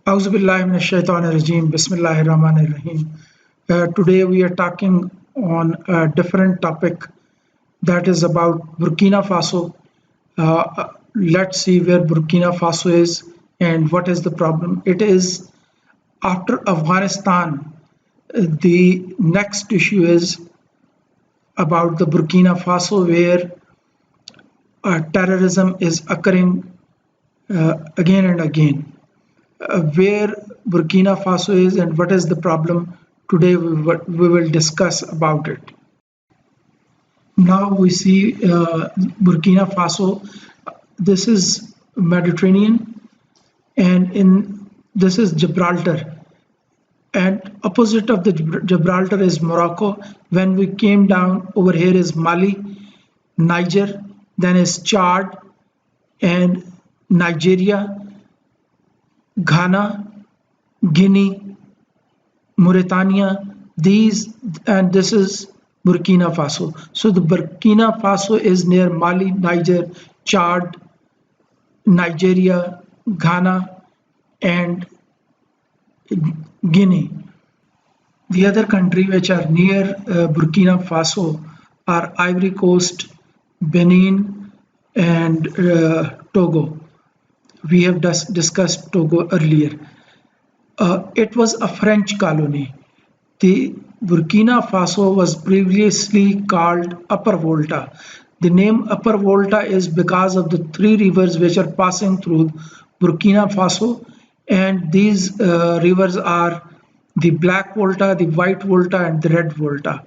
Auzubillahiminash-shaytanir-rajeem. Bismillahir-rahmanir-rahim. Today we are talking on a different topic that is about Burkina Faso. Let's see where Burkina Faso is and what is the problem. It is after Afghanistan. The next issue is about the Burkina Faso where terrorism is occurring again and again. Where Burkina Faso is and what is the problem. Today we will discuss about it. Now we see Burkina Faso. This is Mediterranean, and in this is Gibraltar, and opposite of the Gibraltar is Morocco. When we came down over here is Mali, Niger, then is Chad and Nigeria, Ghana, Guinea, Mauritania, these, and this is Burkina Faso. So the Burkina Faso is near Mali, Niger, Chad, Nigeria, Ghana, and Guinea. The other country which are near Burkina Faso are Ivory Coast, Benin, and Togo. We have discussed Togo earlier. It was a French colony. The Burkina Faso was previously called Upper Volta. The name Upper Volta is because of the three rivers which are passing through Burkina Faso, and these rivers are the Black Volta, the White Volta, and the Red Volta.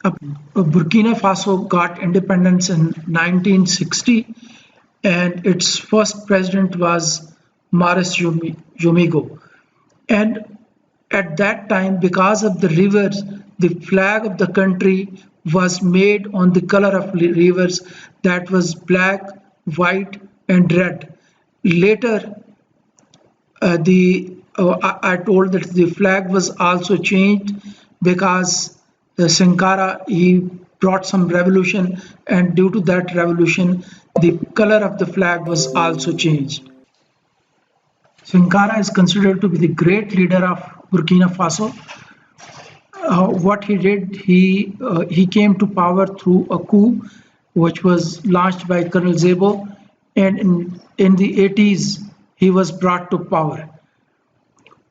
Burkina Faso got independence in 1960, and its first president was Maurice Jomigo. And at that time, because of the rivers, the flag of the country was made on the color of rivers, that was black, white, and red. Later, I told that the flag was also changed because Sankara, he brought some revolution, and due to that revolution, the color of the flag was also changed. Sankara is considered to be the great leader of Burkina Faso. What he did, he came to power through a coup, which was launched by Colonel Zebo, and in the 80s he was brought to power.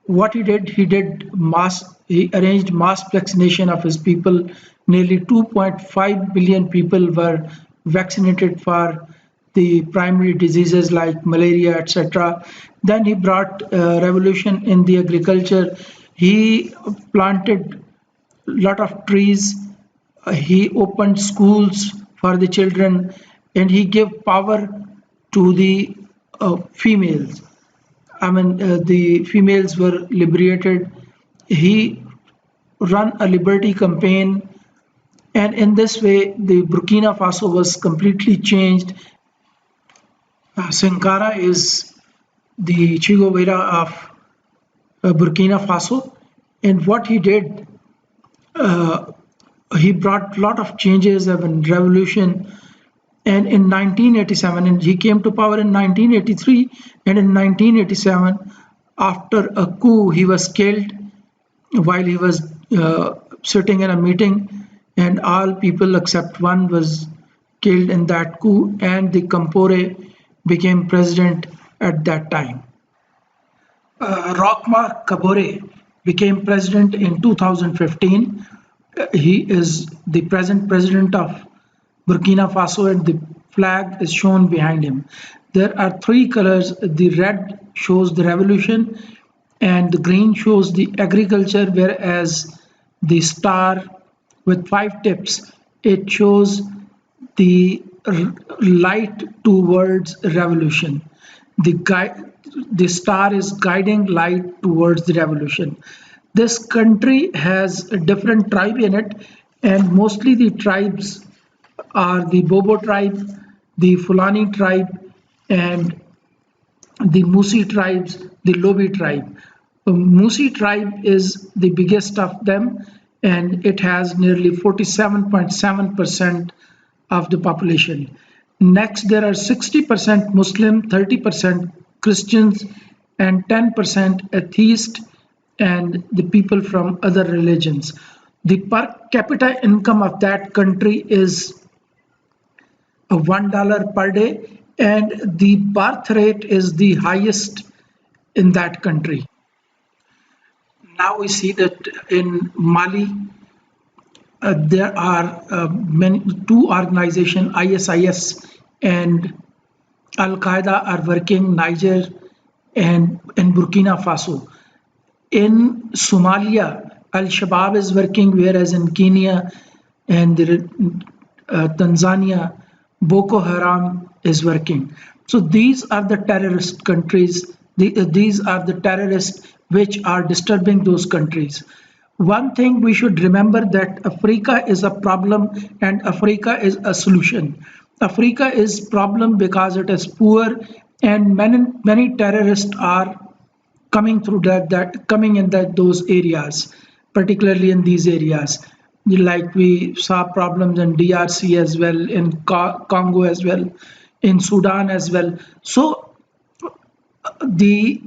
What he did, he arranged mass vaccination of his people. Nearly 2.5 billion people were vaccinated for the primary diseases like malaria, etc. Then he brought revolution in the agriculture. He planted a lot of trees. He opened schools for the children, and he gave power to the females. The females were liberated. He ran a liberty campaign, and in this way, the Burkina Faso was completely changed. Sankara is the Che Guevara of Burkina Faso, and what he did, he brought a lot of changes and revolution. And in 1987, and he came to power in 1983, and in 1987, after a coup, he was killed while he was sitting in a meeting, and all people except one was killed in that coup, and the Compaoré became president at that time. Roch Marc Kabore became president in 2015. He is the present president of Burkina Faso, and the flag is shown behind him. There are three colors. The red shows the revolution, and the green shows the agriculture, whereas the star with 5 tips, it shows the light towards revolution. The star is guiding light towards the revolution. This country has a different tribe in it, and mostly the tribes are the Bobo tribe, the Fulani tribe, and the Musi tribes, the Lobi tribe. The Musi tribe is the biggest of them, and it has nearly 47.7% of the population. Next, there are 60% Muslim, 30% Christians, and 10% atheist and the people from other religions. The per capita income of that country is $1 per day, and the birth rate is the highest in that country. Now we see that in Mali, there are many two organizations, ISIS and Al Qaeda, are working Niger and in Burkina Faso. In Somalia, Al Shabaab is working, whereas in Kenya and Tanzania, Boko Haram is working. So these are the terrorist countries. These are the terrorists which are disturbing those countries. One thing we should remember, that Africa is a problem and Africa is a solution. Africa is problem because it is poor, and many terrorists are coming through that coming in those areas, particularly in these areas. Like we saw problems in DRC as well, in Congo as well, in Sudan as well. So the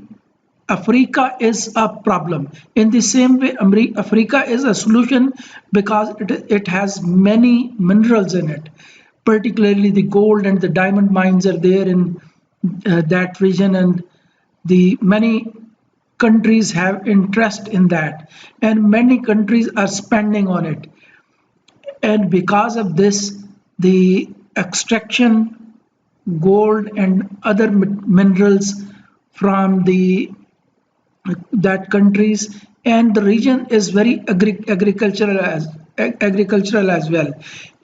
Africa is a problem. In the same way, Africa is a solution because it has many minerals in it, particularly the gold and the diamond mines are there in that region, and the many countries have interest in that, and many countries are spending on it. And because of this, the extraction gold and other minerals from the that countries, and the region is very agricultural as well,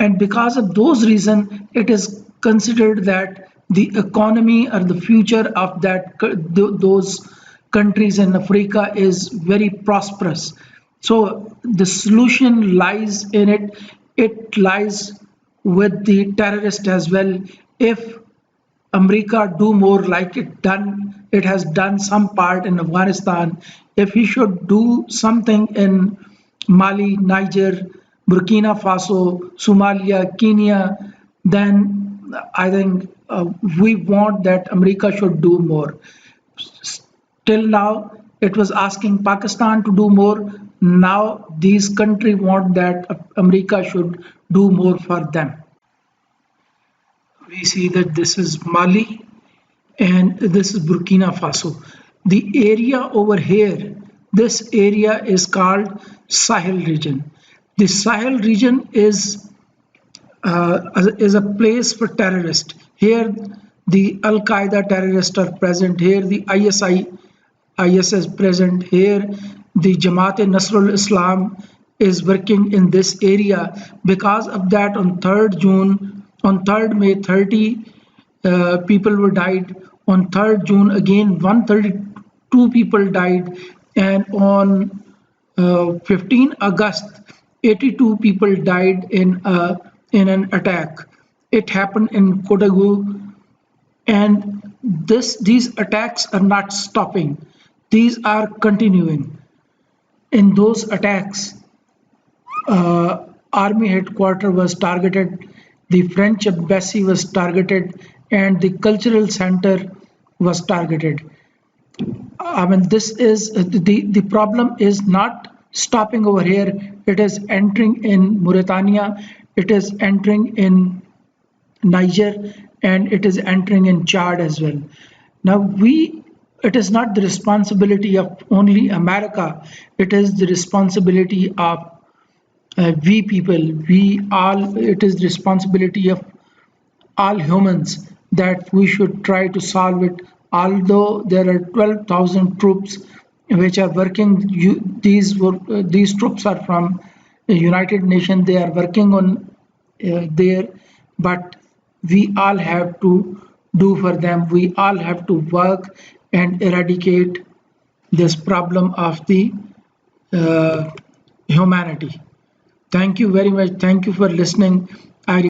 and because of those reasons it is considered that the economy or the future of those countries in Africa is very prosperous. So the solution lies in it. It lies with the terrorist as well. If America do more like it has done some part in Afghanistan, if he should do something in Mali, Niger, Burkina Faso, Somalia, Kenya, then I think we want that America should do more. Till now, it was asking Pakistan to do more. Now these countries want that America should do more for them. We see that this is Mali and this is Burkina Faso. The area over here, this area is called Sahel region. The Sahel region is a place for terrorists. Here, the Al Qaeda terrorists are present. Here, the IS is present. Here, the Jamaat Nasrul Islam is working in this area. Because of that, on 3rd June, on 3rd May, 30 people were died. On 3rd June, again, 132 people died. And on 15 August, 82 people died in an attack. It happened in Kodagu, and these attacks are not stopping. These are continuing. In those attacks, army headquarters was targeted, the French embassy was targeted, and the cultural center was targeted. I mean, this is the problem is not stopping over here. It is entering in Mauritania, it is entering in Niger, and it is entering in Chad as well. Now it is not the responsibility of only America. It is the responsibility of we people. We all. It is the responsibility of all humans that we should try to solve it. Although there are 12,000 troops which are working, these troops are from the United Nations. They are working on there, but we all have to do for them. We all have to work and eradicate this problem of the uh, humanity. Thank you very much. Thank you for listening.